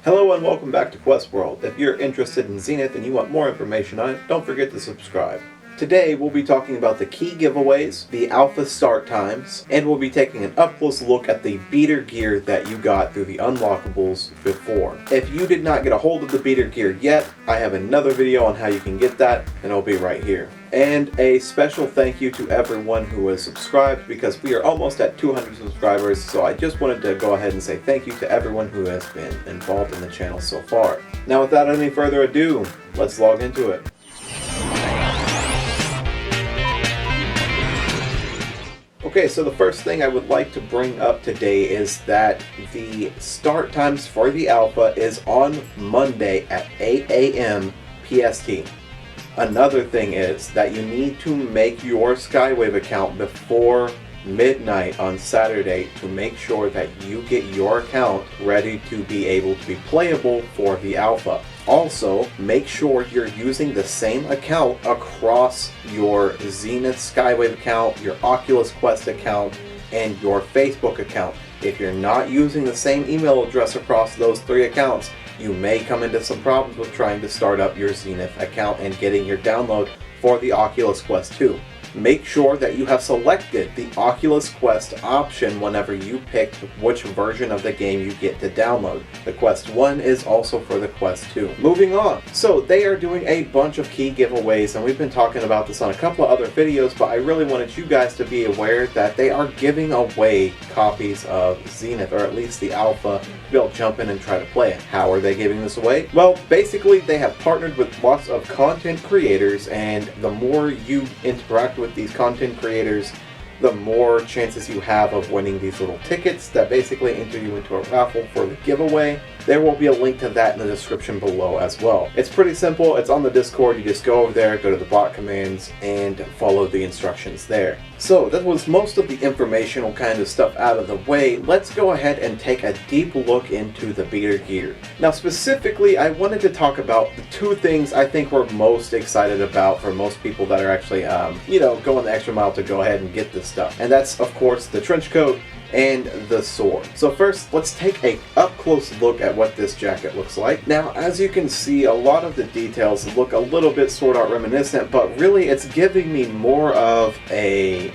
Hello and welcome back to Quest World. If you're interested in Zenith and you want more information on it, don't forget to subscribe. Today we'll be talking about the key giveaways, the alpha start times, and we'll be taking an up-close look at the beater gear that you got through the unlockables before. If you did not get a hold of the beater gear yet, I have another video on how you can get that, and it'll be right here. And a special thank you to everyone who has subscribed, because we are almost at 200 subscribers, so I just wanted to go ahead and say thank you to everyone who has been involved in the channel so far. Now without any further ado, let's log into it. Okay, so the first thing I would like to bring up today is that the start times for the alpha is on Monday at 8 a.m. PST. Another thing is that you need to make your Skywave account before midnight on Saturday to make sure that you get your account ready to be able to be playable for the alpha. Also, make sure you're using the same account across your Zenith Skywave account, your Oculus Quest account, and your Facebook account. If you're not using the same email address across those three accounts, you may come into some problems with trying to start up your Zenith account and getting your download for the Oculus Quest 2. Make sure that you have selected the Oculus Quest option whenever you pick which version of the game you get to download. The Quest 1 is also for the Quest 2. Moving on. So they are doing a bunch of key giveaways, and we've been talking about this on a couple of other videos, but I really wanted you guys to be aware that they are giving away copies of Zenith, or at least the alpha, to be able to jump in and try to play it. How are they giving this away? Well, basically they have partnered with lots of content creators, and the more you interact with these content creators, the more chances you have of winning these little tickets that basically enter you into a raffle for the giveaway. There will be a link to that in the description below as well. It's pretty simple. It's on the Discord. You just go over there, go to the bot commands, and follow the instructions there. So that was most of the informational kind of stuff out of the way. Let's go ahead and take a deep look into the beater gear. Now specifically, I wanted to talk about the two things I think we're most excited about for most people that are actually, going the extra mile to go ahead and get this stuff. And that's, of course, the trench coat and the sword. So first, let's take a up-close look at what this jacket looks like. Now, as you can see, a lot of the details look a little bit Sword Art reminiscent, but really it's giving me more of a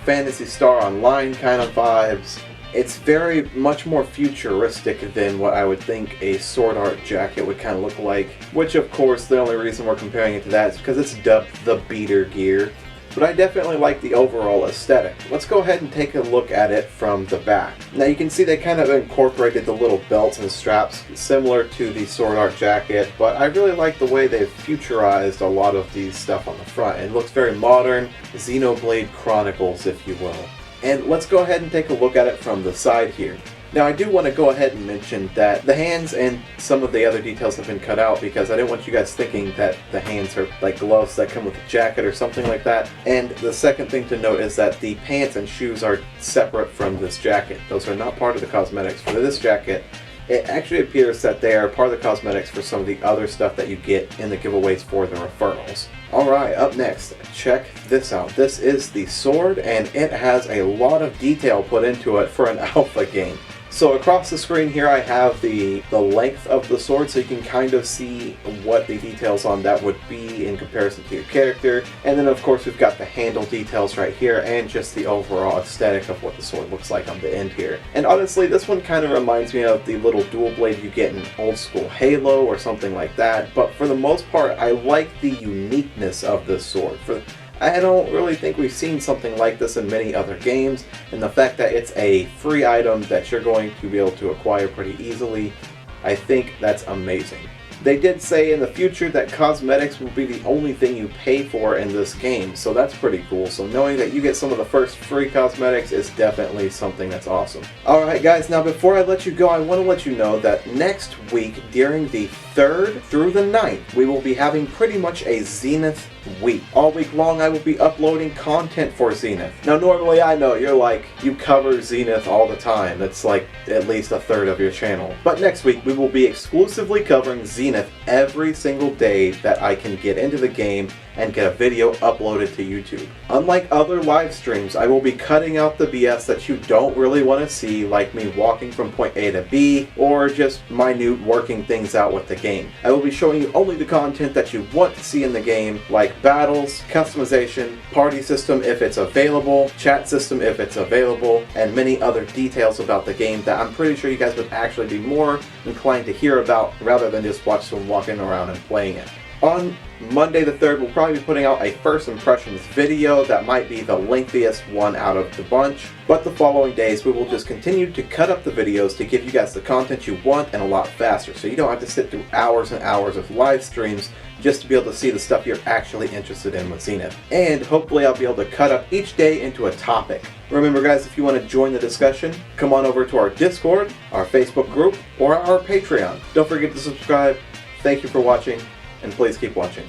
Phantasy Star Online kind of vibes. It's very much more futuristic than what I would think a Sword Art jacket would kind of look like, which of course the only reason we're comparing it to that is because it's dubbed the beater gear. But I definitely like the overall aesthetic. Let's go ahead and take a look at it from the back. Now you can see they kind of incorporated the little belts and straps similar to the Sword Art jacket, but I really like the way they've futurized a lot of these stuff on the front. It looks very modern, Xenoblade Chronicles, if you will. And let's go ahead and take a look at it from the side here. Now I do want to go ahead and mention that the hands and some of the other details have been cut out because I didn't want you guys thinking that the hands are like gloves that come with a jacket or something like that. And the second thing to note is that the pants and shoes are separate from this jacket. Those are not part of the cosmetics for this jacket. It actually appears that they are part of the cosmetics for some of the other stuff that you get in the giveaways for the referrals. Alright, up next, check this out. This is the sword, and it has a lot of detail put into it for an alpha game. So across the screen here I have the length of the sword, so you can kind of see what the details on that would be in comparison to your character. And then of course we've got the handle details right here and just the overall aesthetic of what the sword looks like on the end here. And honestly, this one kind of reminds me of the little dual blade you get in old school Halo or something like that. But for the most part, I like the uniqueness of this sword. I don't really think we've seen something like this in many other games, and the fact that it's a free item that you're going to be able to acquire pretty easily, I think that's amazing. They did say in the future that cosmetics will be the only thing you pay for in this game, so that's pretty cool. So knowing that you get some of the first free cosmetics is definitely something that's awesome. Alright guys, now before I let you go, I want to let you know that next week, during the 3rd through the 9th, we will be having pretty much a Zenith week. All week long I will be uploading content for Zenith. Now normally I know you're like, you cover Zenith all the time. That's like at least a third of your channel. But next week we will be exclusively covering Zenith every single day that I can get into the game and get a video uploaded to YouTube. Unlike other live streams, I will be cutting out the BS that you don't really want to see, like me walking from point A to B, or just minute working things out with the game. I will be showing you only the content that you want to see in the game, like battles, customization, party system if it's available, chat system if it's available, and many other details about the game that I'm pretty sure you guys would actually be more inclined to hear about rather than just watch someone walking around and playing it. On Monday the 3rd, we'll probably be putting out a first impressions video that might be the lengthiest one out of the bunch, but the following days we will just continue to cut up the videos to give you guys the content you want and a lot faster, so you don't have to sit through hours and hours of live streams just to be able to see the stuff you're actually interested in with Zenith. And hopefully I'll be able to cut up each day into a topic. Remember guys, if you want to join the discussion, come on over to our Discord, our Facebook group, or our Patreon. Don't forget to subscribe. Thank you for watching, and please keep watching.